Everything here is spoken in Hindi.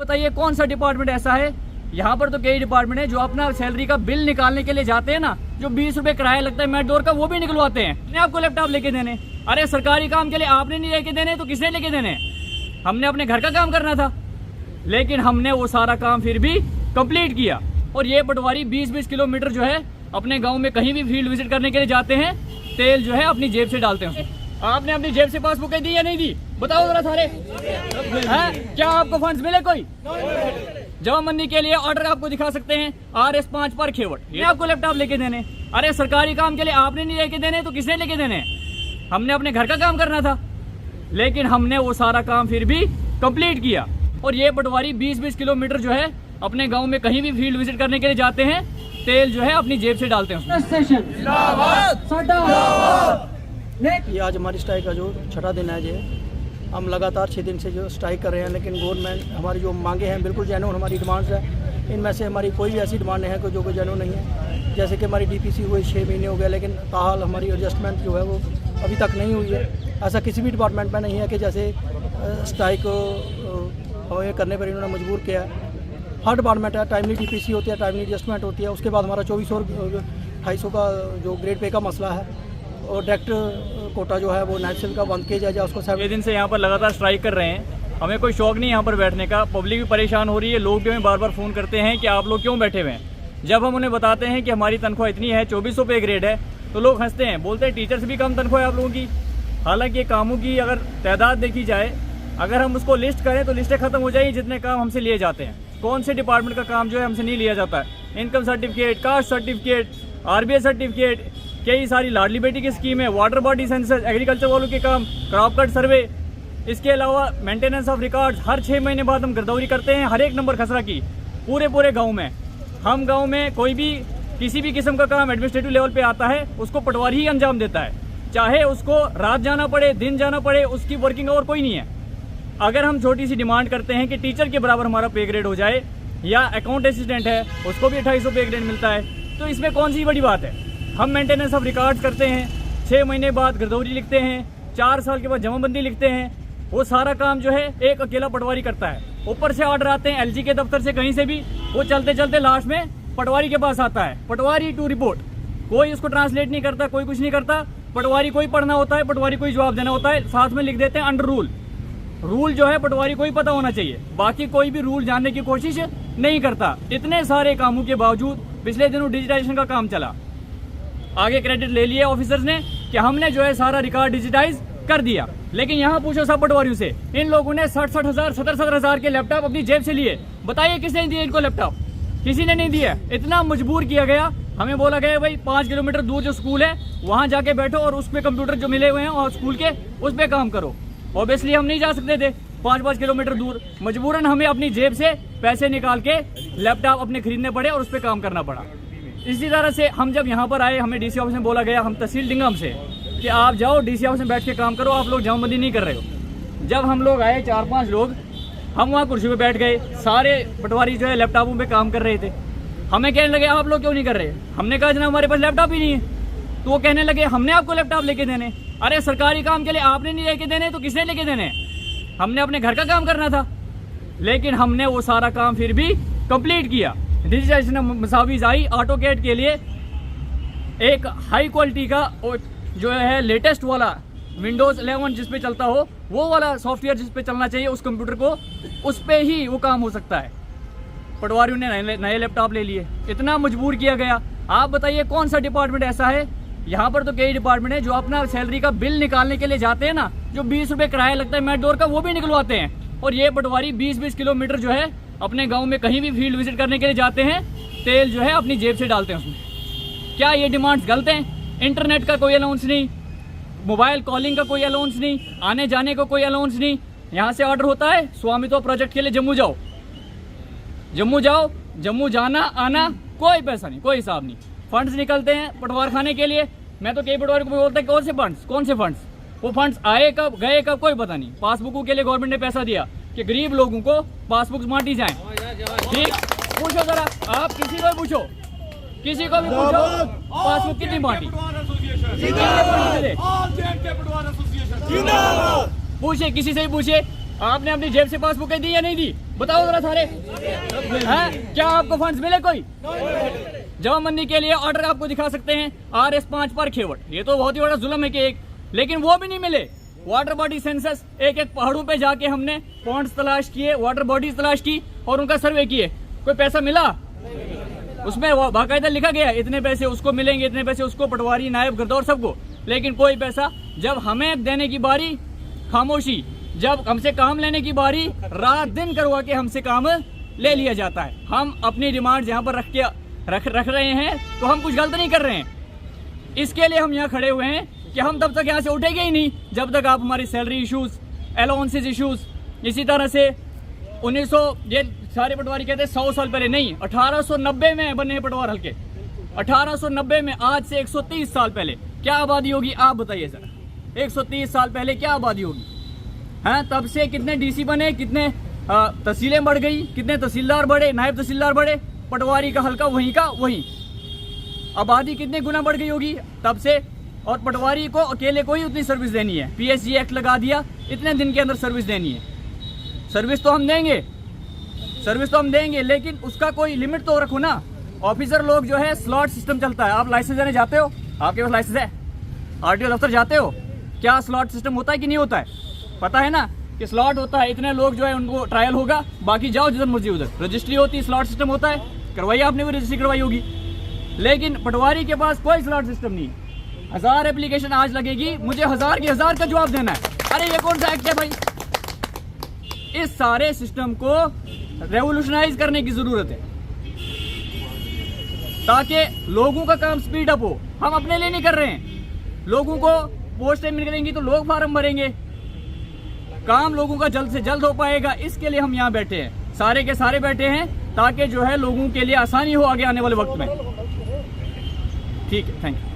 बताइए कौन सा डिपार्टमेंट ऐसा है, यहाँ पर तो कई डिपार्टमेंट है जो अपना सैलरी का बिल निकालने के लिए जाते हैं ना, जो 20 रुपए किराया लगता है मेट्रोर का, वो भी निकलवाते हैं। आपको लैपटॉप लेके देने, अरे सरकारी काम के लिए आपने नहीं लेके देने तो किसने लेके देने? हमने अपने घर का काम करना था, लेकिन हमने वो सारा काम फिर भी कंप्लीट किया। और ये पटवारी 20-20 किलोमीटर जो है अपने गाँव में कहीं भी फील्ड विजिट करने के लिए जाते हैं, तेल जो है अपनी जेब से डालते हैं। आपने अपनी जेब से पासबुक दी या नहीं दी? बताओ जरा सारे हैं, क्या आपको फंड्स मिले? कोई जमाबंदी के लिए ऑर्डर आपको दिखा सकते हैं, RS 5 पर खेवट, ये आपको लैपटॉप लेके देने। अरे सरकारी काम के लिए आपने नहीं लेके देने तो किसने लेके देने? हमने अपने घर का काम करना था, लेकिन हमने वो सारा काम फिर भी कंप्लीट किया। और ये पटवारी 20-20 किलोमीटर जो है अपने गांव में कहीं भी फील्ड विजिट करने के लिए जाते हैं, तेल जो है अपनी जेब से डालते हैं। ये आज हमारी स्ट्राइक का जो छठा दिन है, ये हम लगातार 6 दिन से जो स्ट्राइक कर रहे हैं, लेकिन गवर्नमेंट हमारी जो मांगे हैं बिल्कुल जेन्युइन हमारी डिमांड्स है। इनमें से हमारी कोई भी ऐसी डिमांड नहीं है जो कोई जेन्युइन नहीं है। जैसे कि हमारी DPC हुए 6 महीने हो गए, लेकिन ताहाल हमारी एडजस्टमेंट जो है वो अभी तक नहीं हुई है। ऐसा किसी भी डिपार्टमेंट में नहीं है कि जैसे स्ट्राइक हमें करने पर इन्होंने मजबूर किया है। हर डिपार्टमेंट है, टाइमली DPC होती है, टाइमली एडजस्टमेंट होती है। उसके बाद हमारा 2400 और 250 का जो ग्रेड पे का मसला है, और डायरेक्ट कोटा जो है वो नेशनल का बंद किया जाए उसको। 7 दिन से यहाँ पर लगातार स्ट्राइक कर रहे हैं, हमें कोई शौक नहीं यहाँ पर बैठने का। पब्लिक भी परेशान हो रही है, लोग भी हमें बार बार फ़ोन करते हैं कि आप लोग क्यों बैठे हुए हैं। जब हम उन्हें बताते हैं कि हमारी तनख्वाह इतनी है, 2400 पे ग्रेड है, तो लोग हंसते हैं, बोलते हैं टीचर से भी कम तनख्वाह है आप लोगों की। हालांकि कामों की अगर तादाद देखी जाए, अगर हम उसको लिस्ट करें तो लिस्टें खत्म हो जाएगी जितने काम हमसे लिए जाते हैं। कौन से डिपार्टमेंट का काम जो है हमसे नहीं लिया जाता है? Income certificate, caste certificate, RBI certificate, कई सारी लाडली बेटी की स्कीम है, वाटर बॉडी सेंसस, एग्रीकल्चर वालों के काम, क्रॉप कट सर्वे, इसके अलावा मेंटेनेंस ऑफ रिकॉर्ड्स। हर 6 महीने बाद हम गिरदौरी करते हैं हर एक नंबर खसरा की, पूरे गांव में। हम गांव में कोई भी किसी भी किस्म का काम एडमिनिस्ट्रेटिव लेवल पे आता है, उसको पटवारी ही अंजाम देता है, चाहे उसको रात जाना पड़े, दिन जाना पड़े, उसकी वर्किंग आवर कोई नहीं है। अगर हम छोटी सी डिमांड करते हैं कि टीचर के बराबर हमारा पे ग्रेड हो जाए, या अकाउंट असिस्टेंट है उसको भी 2800 पे ग्रेड मिलता है, तो इसमें कौन सी बड़ी बात है? हम मेंटेनेंस ऑफ रिकॉर्ड्स करते हैं, 6 महीने बाद गिरदौरी लिखते हैं, 4 साल के बाद जमाबंदी लिखते हैं, वो सारा काम जो है एक अकेला पटवारी करता है। ऊपर से ऑर्डर आते हैं LG के दफ्तर से, कहीं से भी, वो चलते चलते लास्ट में पटवारी के पास आता है, पटवारी टू रिपोर्ट। कोई उसको ट्रांसलेट नहीं करता, कोई कुछ नहीं करता। पटवारी को ही पढ़ना होता है, पटवारी को ही जवाब देना होता है, साथ में लिख देते हैं अंडर रूल। रूल जो है पटवारी को ही पता होना चाहिए, बाकी कोई भी रूल जानने की कोशिश नहीं करता। इतने सारे कामों के बावजूद पिछले दिनों डिजिटाइजेशन का काम चला, आगे क्रेडिट ले लिया ऑफिसर्स ने कि हमने जो है सारा रिकॉर्ड डिजिटाइज कर दिया। लेकिन यहाँ पूछो सब पटवारियों से, इन लोगों ने 60-60 हज़ार 70-70 हज़ार के लैपटॉप अपनी जेब से लिए। बताइए किसने दिए इनको लैपटॉप? किसी ने नहीं दिया। इतना मजबूर किया गया, हमें बोला गया भाई 5 किलोमीटर दूर जो स्कूल है वहाँ जाके बैठो और उस पर कंप्यूटर जो मिले हुए हैं और स्कूल के उस पर काम करो। ऑब्वियसली हम नहीं जा सकते थे 5-5 किलोमीटर दूर, मजबूरन हमें अपनी जेब से पैसे निकाल के लैपटॉप अपने खरीदने पड़े और उस पर काम करना पड़ा। इसी तरह से हम जब यहाँ पर आए, हमें DC ऑफिस में बोला गया, हम तहसील डिंगम से, कि आप जाओ DC ऑफिस में बैठ के काम करो, आप लोग जमाबंदी नहीं कर रहे हो। जब हम लोग आए 4-5 लोग, हम वहाँ कुर्सी पे बैठ गए, सारे पटवारी जो है लैपटॉपों पे काम कर रहे थे। हमें कहने लगे आप लोग क्यों नहीं कर रहे? हमने कहा जनाब हमारे पास लैपटॉप ही नहीं है। तो वो कहने लगे हमने आपको लैपटॉप लेके देने, अरे सरकारी काम के लिए आपने नहीं लेके देने तो किसने लेके देने? हमने अपने घर का काम करना था, लेकिन हमने वो सारा काम फिर भी कंप्लीट किया। डिजिटाइजेशन मसावीज आई, ऑटोकैड के लिए एक हाई क्वालिटी का जो है लेटेस्ट वाला विंडोज़ 11 जिस पे चलता हो, वो वाला सॉफ्टवेयर जिस पे चलना चाहिए उस कंप्यूटर को, उस पे ही वो काम हो सकता है। पटवारियों ने नए लैपटॉप ले लिए, इतना मजबूर किया गया। आप बताइए कौन सा डिपार्टमेंट ऐसा है, यहाँ पर तो कई डिपार्टमेंट है जो अपना सैलरी का बिल निकालने के लिए जाते हैं ना, जो 20 रुपए किराया लगता है मेट्रोर का, वो भी निकलवाते हैं। और ये पटवारी 20-20 किलोमीटर जो है अपने गांव में कहीं भी फील्ड विजिट करने के लिए जाते हैं, तेल जो है अपनी जेब से डालते हैं उसमें। क्या ये डिमांड्स गलत हैं? इंटरनेट का कोई अलाउंस नहीं, मोबाइल कॉलिंग का कोई अलाउंस नहीं, आने जाने का कोई अलाउंस नहीं। यहाँ से ऑर्डर होता है स्वामित्व प्रोजेक्ट के लिए जम्मू जाओ, जम्मू जाना आना कोई पैसा नहीं, कोई हिसाब नहीं। फंड्स निकलते हैं पटवार खाने के लिए। मैं तो कई पटवारी को बोलता है कौन से फंड्स, वो फंड्स आए कब गए कब कोई पता नहीं। पासबुकों के लिए गवर्नमेंट ने पैसा दिया कि गरीब लोगों को पासबुक बांटी जाए। ठीक, पूछो जरा, आप किसी को पूछो, किसी को भी पूछो पासबुक कितनी बांटी, पूछे किसी से ही पूछे आपने अपनी जेब से पासबुकें दी या नहीं दी? बताओ जरा सारे। हैं? क्या आपको फंड्स मिले कोई? जमाबंदी के लिए ऑर्डर आपको दिखा सकते हैं, RS5 पर खेवट, ये तो बहुत ही बड़ा जुल्म है कि एक, लेकिन वो भी नहीं मिले। वाटर बॉडी सेंसस, एक एक पहाड़ों पे जाके हमने पॉन्ड्स तलाश किए, वाटर बॉडीज तलाश की और उनका सर्वे किए, कोई पैसा मिला? उसमें बाकायदा लिखा गया इतने पैसे उसको मिलेंगे, इतने पैसे उसको, पटवारी, नायब, गिरदौर सबको, लेकिन कोई पैसा। जब हमें देने की बारी, खामोशी। जब हमसे काम लेने की बारी, रात दिन करवा के हमसे काम ले लिया जाता है। हम अपनी डिमांड यहाँ पर रख रहे हैं तो हम कुछ गलत नहीं कर रहे हैं। इसके लिए हम यहाँ खड़े हुए हैं कि हम तब तक यहाँ से उठेंगे ही नहीं जब तक आप हमारी सैलरी इशूज़, अलाउंसेस इशूज़, इसी तरह से 1900, ये सारे पटवारी कहते हैं 100 साल पहले नहीं, 1890 में बने हैं पटवार हल्के। 1890 में, आज से 130 साल पहले क्या आबादी होगी आप बताइए सर? 130 साल पहले क्या आबादी होगी? हैं? तब से कितने डीसी बने, कितने तहसीलें बढ़ गई, कितने तहसीलदार बढ़े, नायब तहसीलदार बढ़े, पटवारी का हल्का वहीं का वहीं। आबादी कितने गुना बढ़ गई होगी तब से। और पटवारी को अकेले को ही उतनी सर्विस देनी है, PSG एक्ट लगा दिया, इतने दिन के अंदर सर्विस देनी है। सर्विस तो हम देंगे, लेकिन उसका कोई लिमिट तो रखो ना। ऑफिसर लोग जो है, स्लॉट सिस्टम चलता है। आप लाइसेंस देने जाते हो, आपके पास लाइसेंस है, RTO दफ्तर जाते हो, क्या स्लॉट सिस्टम होता है कि नहीं होता है? पता है ना कि स्लॉट होता है, इतने लोग जो है उनको ट्रायल होगा, बाकी जाओ जिधर मर्जी उधर। रजिस्ट्री होती है, स्लॉट सिस्टम होता है, करवाइए, आपने भी रजिस्ट्री करवाई होगी। लेकिन पटवारी के पास कोई स्लॉट सिस्टम नहीं। 1000 एप्लीकेशन आज लगेगी, मुझे 1000 की 1000 का जवाब देना है। अरे ये कौन सा एक्ट है भाई? इस सारे सिस्टम को रेवोल्यूशनाइज करने की जरूरत है ताकि लोगों का काम स्पीड अप हो। हम अपने लिए नहीं कर रहे हैं, लोगों को पोस्टें मिलेंगी तो लोग फार्म भरेंगे, काम लोगों का जल्द से जल्द हो पाएगा। इसके लिए हम यहाँ बैठे हैं, सारे के सारे बैठे हैं, ताकि जो है लोगों के लिए आसानी हो आगे आने वाले वक्त में। ठीक है, थैंक यू।